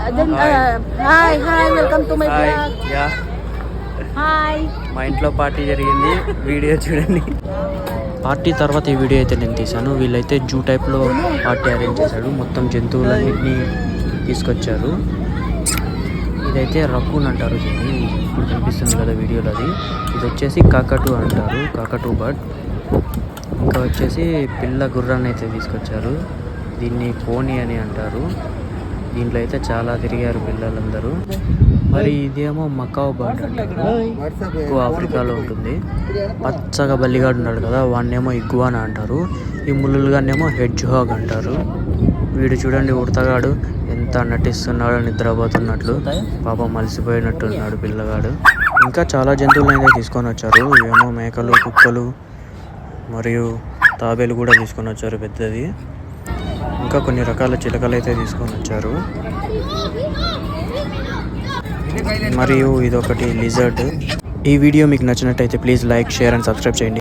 Hi welcome to my blog. Hi. మా ఇంట్లో party జరిగింది, వీడియో చూడండి. పార్టీ తర్వాత ఈ వీడియో అయితే నేను తీశాను. వీళ్ళైతే జూ టైప్లో పార్టీ అరేంజ్ చేశాడు. మొత్తం జంతువులన్నింటినీ తీసుకొచ్చారు. ఇదైతే రకూన్ అంటారు దీన్ని, ఇప్పుడు కనిపిస్తుంది కదా వీడియోలో అది. ఇది వచ్చేసి కాకటు అంటారు, కాకటు బర్డ్. ఇంకా వచ్చేసి పిల్ల గుర్రాన్ని అయితే తీసుకొచ్చారు, దీన్ని పోనీ అని అంటారు. దీంట్లో అయితే చాలా తిరిగారు పిల్లలందరూ. మరి ఇదేమో మకావ్ బర్డ్ అంటారు, ఎక్కువ ఆఫ్రికాలో ఉంటుంది. పచ్చగా బల్లిగాడు ఉన్నాడు కదా, వాడినేమో ఇగ్వానా అంటారు. ఈ ముళ్ళులుగానేమో హెడ్జ్ హాగ్ అంటారు. వీడు చూడండి ఉడతగాడు ఎంత నటిస్తున్నాడో నిద్రపోతున్నట్లు, పాపం మలిసిపోయినట్టున్నాడు పిల్లగాడు. ఇంకా చాలా జంతువులను అయితే తీసుకొని వచ్చారు. ఇవేమో మేకలు, కుక్కలు మరియు తాబేలు కూడా తీసుకొని వచ్చారు పెద్దది. ఇంకా కొన్ని రకాల చిలకలు అయితే తీసుకొని వచ్చారు. మరియు ఇదొకటి లిజర్డ్. ఈ వీడియో మీకు నచ్చినట్టయితే please like, share and subscribe చేయండి.